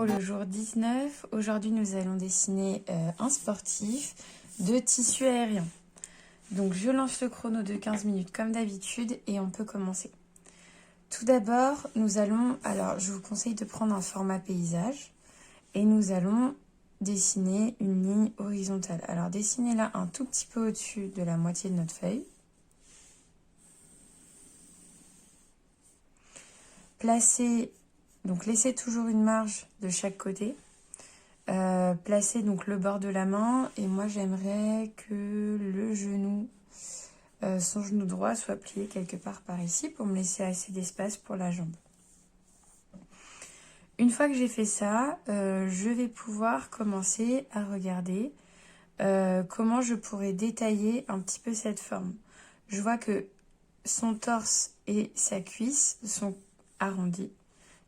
pour le jour 19. Aujourd'hui, nous allons dessiner un sportif de tissu aérien. Donc, je lance le chrono de 15 minutes comme d'habitude et on peut commencer. Tout d'abord, nous allons... Alors, je vous conseille de prendre un format paysage et nous allons dessiner une ligne horizontale. Alors, dessinez-la un tout petit peu au-dessus de la moitié de notre feuille. Placez... Donc, laissez toujours une marge de chaque côté. Placez donc le bord de la main. Et moi, j'aimerais que le genou, son genou droit, soit plié quelque part par ici pour me laisser assez d'espace pour la jambe. Une fois que j'ai fait ça, je vais pouvoir commencer à regarder comment je pourrais détailler un petit peu cette forme. Je vois que son torse et sa cuisse sont arrondis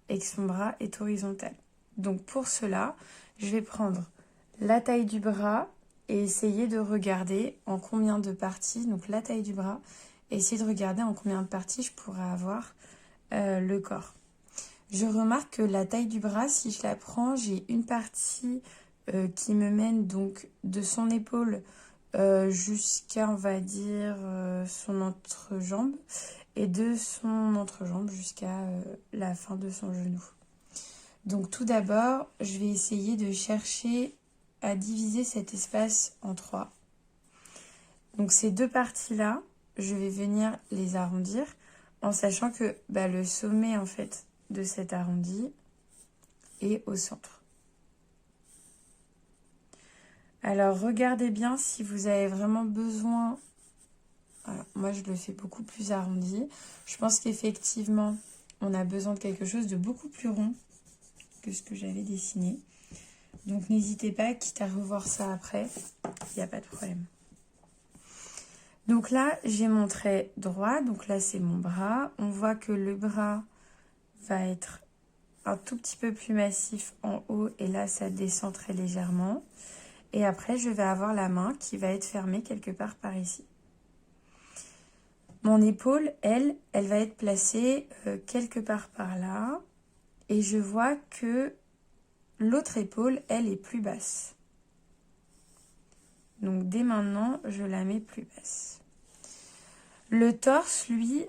et que son bras est horizontal. Donc pour cela, je vais prendre la taille du bras et essayer de regarder en combien de parties, donc la taille du bras, et essayer de regarder en combien de parties je pourrais avoir le corps. Je remarque que la taille du bras, si je la prends, j'ai une partie qui me mène donc de son épaule jusqu'à, on va dire, son entrejambe, et de son entrejambe jusqu'à la fin de son genou. Donc tout d'abord, je vais essayer de chercher à diviser cet espace en 3. Donc ces deux parties-là, je vais venir les arrondir en sachant que le sommet en fait de cet arrondi est au centre. Alors regardez bien si vous avez vraiment besoin. Alors, moi je le fais beaucoup plus arrondi. Je pense qu'effectivement on a besoin de quelque chose de beaucoup plus rond que ce que j'avais dessiné. Donc n'hésitez pas, quitte à revoir ça après, il n'y a pas de problème. Donc là, j'ai mon trait droit, donc là c'est mon bras. On voit que le bras va être un tout petit peu plus massif en haut et là ça descend très légèrement. Et après, je vais avoir la main qui va être fermée quelque part par ici. Mon épaule, elle va être placée quelque part par là. Et je vois que l'autre épaule, elle est plus basse. Donc dès maintenant, je la mets plus basse. Le torse, lui,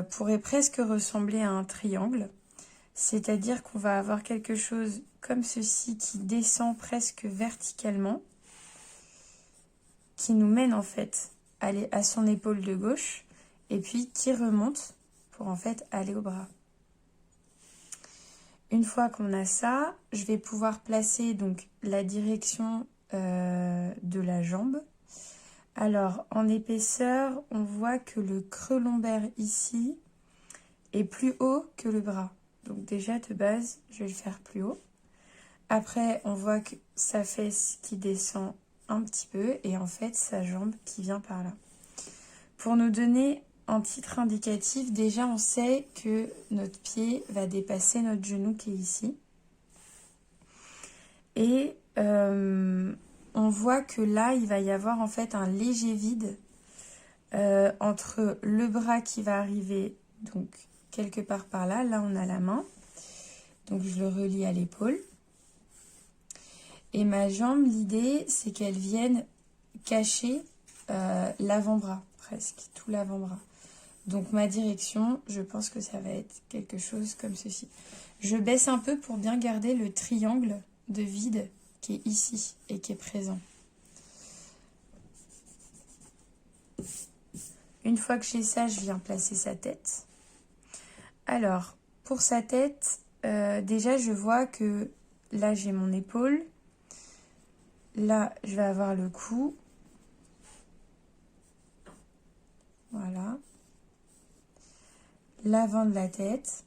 pourrait presque ressembler à un triangle. C'est-à-dire qu'on va avoir quelque chose comme ceci qui descend presque verticalement, qui nous mène en fait à son épaule de gauche, et puis qui remonte pour en fait aller au bras. Une fois qu'on a ça, je vais pouvoir placer donc la direction de la jambe. Alors, en épaisseur, on voit que le creux lombaire ici est plus haut que le bras. Donc déjà, de base, je vais le faire plus haut. Après, on voit que sa fesse qui descend un petit peu et en fait, sa jambe qui vient par là. Pour nous donner un titre indicatif, déjà, on sait que notre pied va dépasser notre genou qui est ici. Et on voit que là, il va y avoir en fait un léger vide entre le bras qui va arriver donc quelque part par là. Là, on a la main. Donc, je le relie à l'épaule. Et ma jambe, l'idée, c'est qu'elle vienne cacher l'avant-bras, presque, tout l'avant-bras. Donc, ma direction, je pense que ça va être quelque chose comme ceci. Je baisse un peu pour bien garder le triangle de vide qui est ici et qui est présent. Une fois que j'ai ça, je viens placer sa tête. Alors, pour sa tête, déjà, je vois que là, j'ai mon épaule. Là, je vais avoir le cou. Voilà. L'avant de la tête.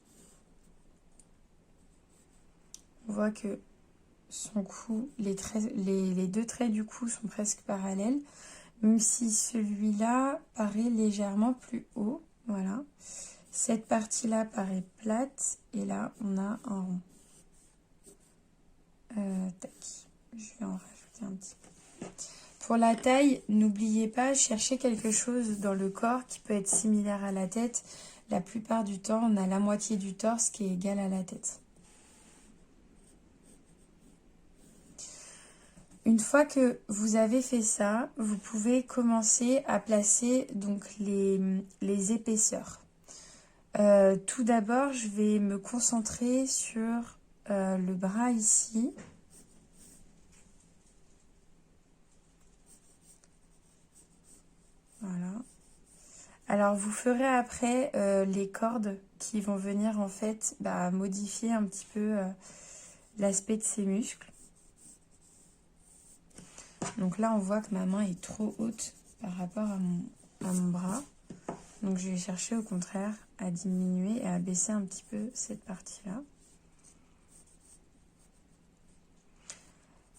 On voit que son cou, les deux traits du cou sont presque parallèles, même si celui-là paraît légèrement plus haut. Voilà. Cette partie-là paraît plate et là, on a un rond. Tac. Je vais en rajouter un petit peu. Pour la taille, n'oubliez pas, cherchez quelque chose dans le corps qui peut être similaire à la tête. La plupart du temps, on a la moitié du torse qui est égale à la tête. Une fois que vous avez fait ça, vous pouvez commencer à placer donc les épaisseurs. Tout d'abord, je vais me concentrer sur le bras ici. Voilà. Alors, vous ferez après les cordes qui vont venir en fait modifier un petit peu l'aspect de ces muscles. Donc là, on voit que ma main est trop haute par rapport à mon bras. Donc je vais chercher au contraire à diminuer et à baisser un petit peu cette partie-là.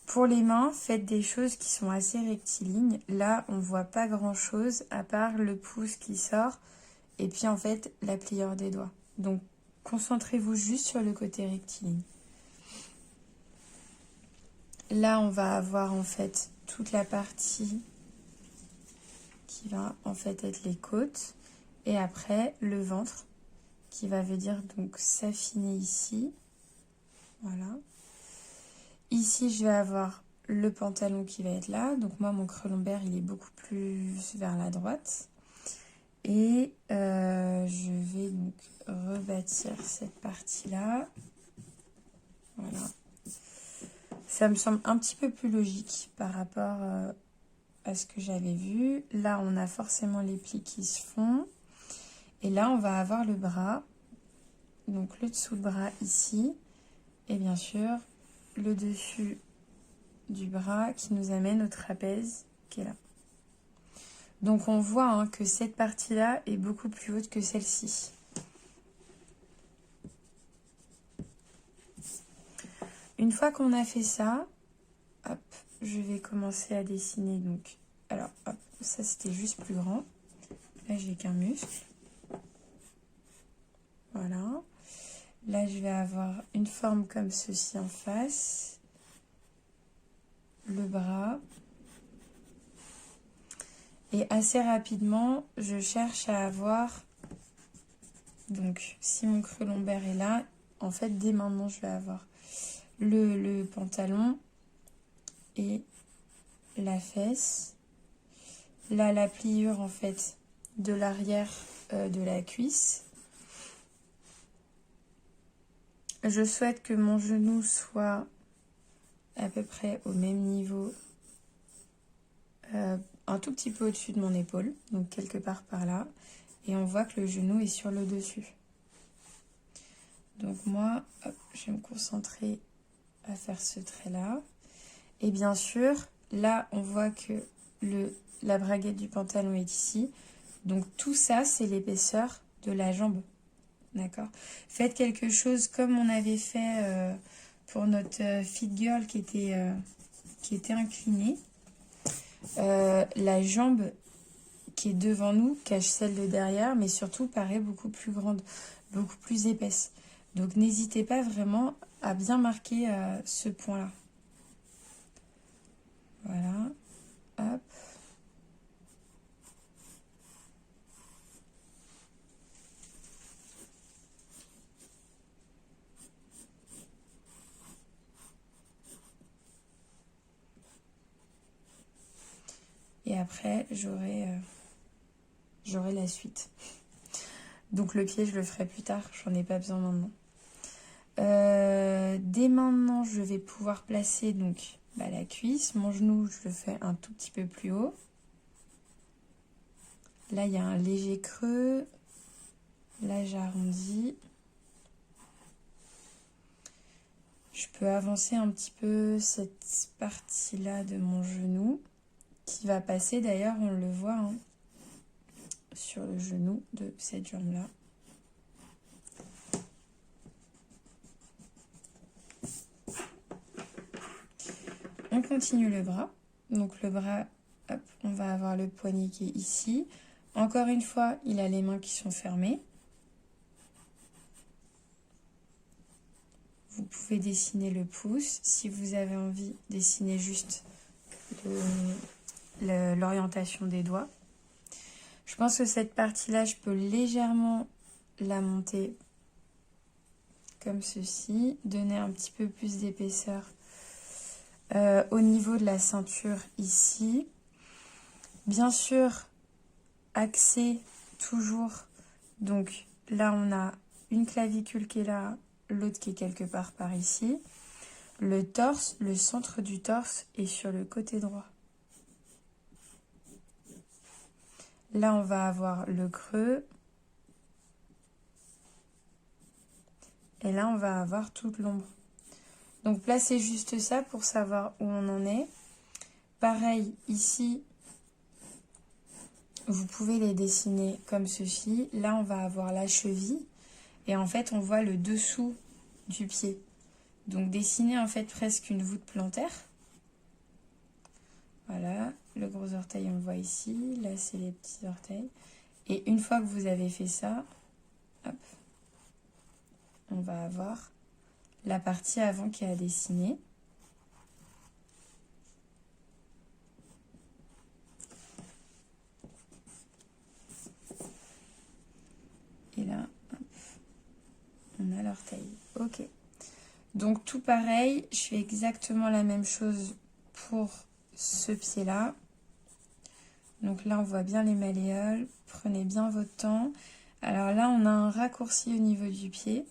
Pour les mains, faites des choses qui sont assez rectilignes. Là, on ne voit pas grand-chose à part le pouce qui sort et puis en fait la pliure des doigts. Donc concentrez-vous juste sur le côté rectiligne. Là, on va avoir en fait toute la partie qui va en fait être les côtes et après le ventre qui va venir donc s'affiner ici. Voilà. Ici, je vais avoir le pantalon qui va être là. Donc moi, mon creux lombaire, il est beaucoup plus vers la droite. Et je vais donc rebâtir cette partie-là. Voilà. Ça me semble un petit peu plus logique par rapport à ce que j'avais vu. Là, on a forcément les plis qui se font. Et là, on va avoir le bras. Donc le dessous de bras ici. Et bien sûr, le dessus du bras qui nous amène au trapèze qui est là. Donc on voit que cette partie-là est beaucoup plus haute que celle-ci. Une fois qu'on a fait ça, hop, je vais commencer à dessiner. Donc, alors, hop, ça c'était juste plus grand. Là, j'ai qu'un muscle. Voilà. Là, je vais avoir une forme comme ceci en face. Le bras. Et assez rapidement, je cherche à avoir... Donc, si mon creux lombaire est là, en fait, dès maintenant, je vais avoir le pantalon et la fesse. Là, la pliure, en fait, de l'arrière de la cuisse. Je souhaite que mon genou soit à peu près au même niveau, un tout petit peu au-dessus de mon épaule, donc quelque part par là. Et on voit que le genou est sur le dessus. Donc moi, hop, je vais me concentrer à faire ce trait-là. Et bien sûr, là, on voit que la braguette du pantalon est ici. Donc tout ça, c'est l'épaisseur de la jambe. D'accord? Faites quelque chose comme on avait fait pour notre fit girl qui était inclinée. La jambe qui est devant nous cache celle de derrière, mais surtout paraît beaucoup plus grande, beaucoup plus épaisse. Donc n'hésitez pas vraiment à bien marquer ce point-là. Voilà. Hop. Et après, j'aurai la suite. Donc le pied, je le ferai plus tard. J'en ai pas besoin maintenant. Dès maintenant, je vais pouvoir placer donc la cuisse. Mon genou, je le fais un tout petit peu plus haut. Là, il y a un léger creux. Là, j'arrondis. Je peux avancer un petit peu cette partie-là de mon genou qui va passer, d'ailleurs, on le voit, sur le genou de cette jambe-là. On continue le bras. Donc le bras, hop, on va avoir le poignet qui est ici. Encore une fois, il a les mains qui sont fermées. Vous pouvez dessiner le pouce. Si vous avez envie, dessiner juste l'orientation des doigts. Je pense que cette partie-là, je peux légèrement la monter comme ceci. Donner un petit peu plus d'épaisseur au niveau de la ceinture ici. Bien sûr, axé toujours. Donc là, on a une clavicule qui est là, l'autre qui est quelque part par ici. Le torse, le centre du torse est sur le côté droit. Là, on va avoir le creux. Et là, on va avoir toute l'ombre. Donc, placez juste ça pour savoir où on en est. Pareil, ici, vous pouvez les dessiner comme ceci. Là, on va avoir la cheville. Et en fait, on voit le dessous du pied. Donc, dessinez en fait presque une voûte plantaire. Voilà, le gros orteil, on le voit ici. Là, c'est les petits orteils. Et une fois que vous avez fait ça, hop, on va avoir la partie avant qui est à dessiner. Et là, hop, on a l'orteil. Ok. Donc tout pareil, je fais exactement la même chose pour ce pied-là. Donc là, on voit bien les malléoles. Prenez bien votre temps. Alors là, on a un raccourci au niveau du pied.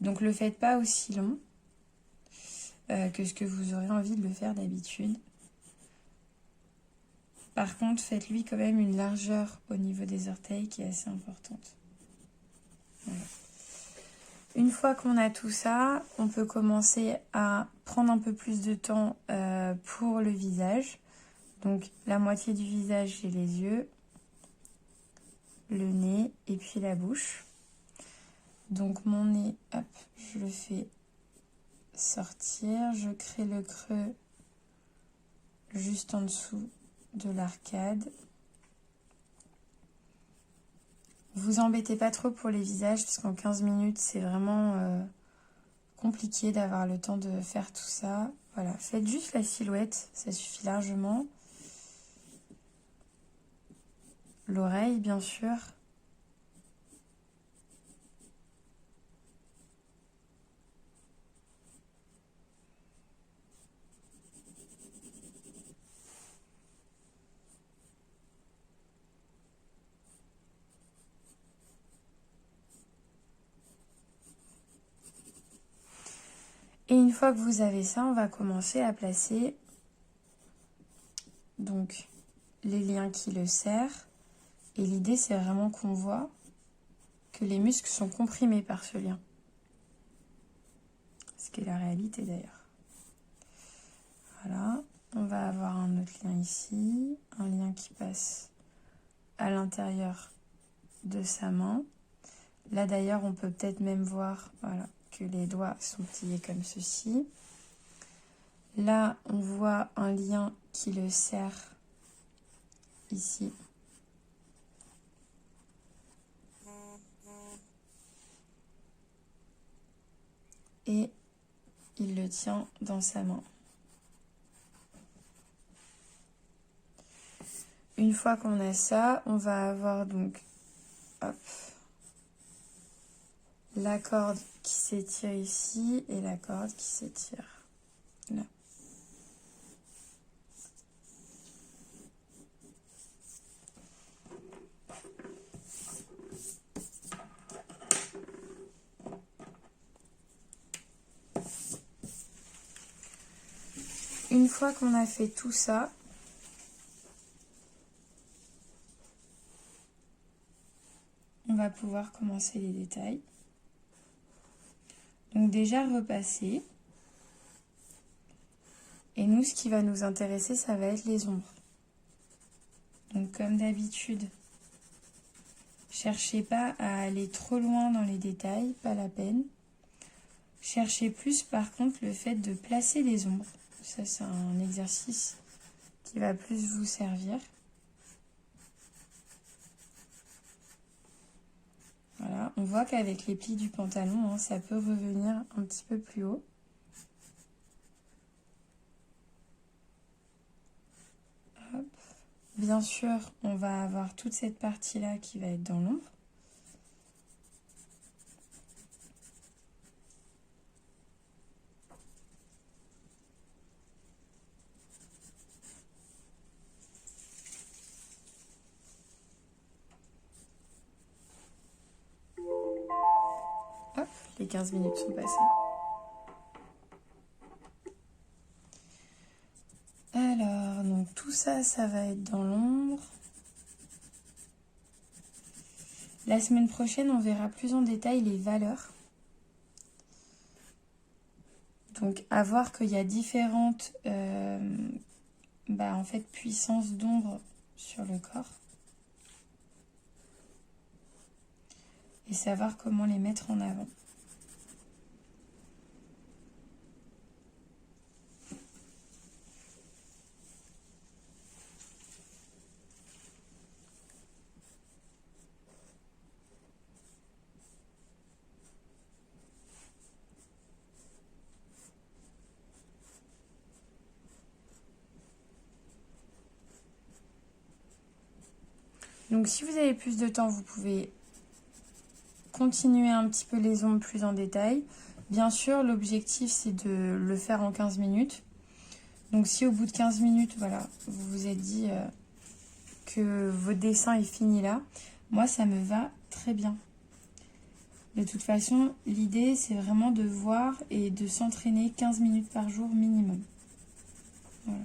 Donc le faites pas aussi long que ce que vous aurez envie de le faire d'habitude. Par contre, faites-lui quand même une largeur au niveau des orteils qui est assez importante. Voilà. Une fois qu'on a tout ça, on peut commencer à prendre un peu plus de temps pour le visage. Donc la moitié du visage, j'ai les yeux, le nez et puis la bouche. Donc mon nez, hop, je le fais sortir. Je crée le creux juste en dessous de l'arcade. Vous embêtez pas trop pour les visages, puisqu'en 15 minutes, c'est vraiment compliqué d'avoir le temps de faire tout ça. Voilà, faites juste la silhouette, ça suffit largement. L'oreille, bien sûr. Et une fois que vous avez ça, on va commencer à placer donc les liens qui le serrent. Et l'idée, c'est vraiment qu'on voit que les muscles sont comprimés par ce lien. Ce qui est la réalité d'ailleurs. Voilà, on va avoir un autre lien ici, un lien qui passe à l'intérieur de sa main. Là d'ailleurs, on peut peut-être même voir, voilà, que les doigts sont pliés comme ceci. Là, on voit un lien qui le serre ici. Et il le tient dans sa main. Une fois qu'on a ça, on va avoir donc, hop, la corde qui s'étire ici et la corde qui s'étire là. Une fois qu'on a fait tout ça, on va pouvoir commencer les détails. Donc déjà repasser. Et nous, ce qui va nous intéresser, ça va être les ombres. Donc comme d'habitude, cherchez pas à aller trop loin dans les détails, pas la peine. Cherchez plus par contre le fait de placer les ombres. Ça, c'est un exercice qui va plus vous servir. Voilà, on voit qu'avec les plis du pantalon, hein, ça peut revenir un petit peu plus haut. Hop. Bien sûr, on va avoir toute cette partie-là qui va être dans l'ombre. les 15 minutes sont passées. Alors, donc tout ça, ça va être dans l'ombre. La semaine prochaine, on verra plus en détail les valeurs. Donc, à voir qu'il y a différentes en fait, puissances d'ombre sur le corps. Et savoir comment les mettre en avant. Donc si vous avez plus de temps, vous pouvez continuer un petit peu les ombres plus en détail. Bien sûr, l'objectif, c'est de le faire en 15 minutes. Donc si au bout de 15 minutes, voilà, vous vous êtes dit que votre dessin est fini là, moi, ça me va très bien. De toute façon, l'idée, c'est vraiment de voir et de s'entraîner 15 minutes par jour minimum. Voilà.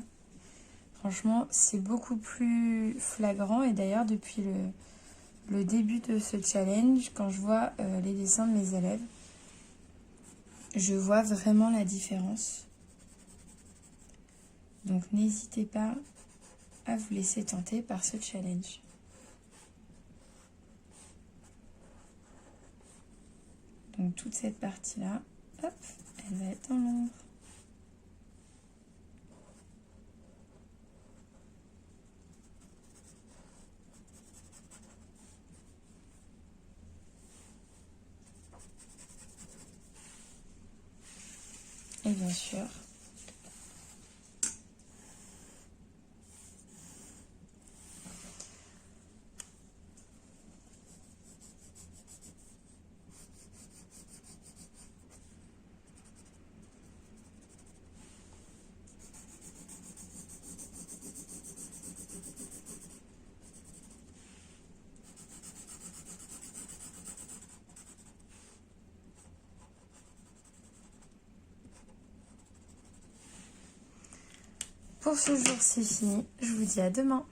Franchement, c'est beaucoup plus flagrant. Et d'ailleurs, depuis le début de ce challenge, quand je vois les dessins de mes élèves, je vois vraiment la différence. Donc, n'hésitez pas à vous laisser tenter par ce challenge. Donc, toute cette partie-là, hop, elle va être dans l'ombre. Et bien sûr, pour ce jour, c'est fini. Je vous dis à demain.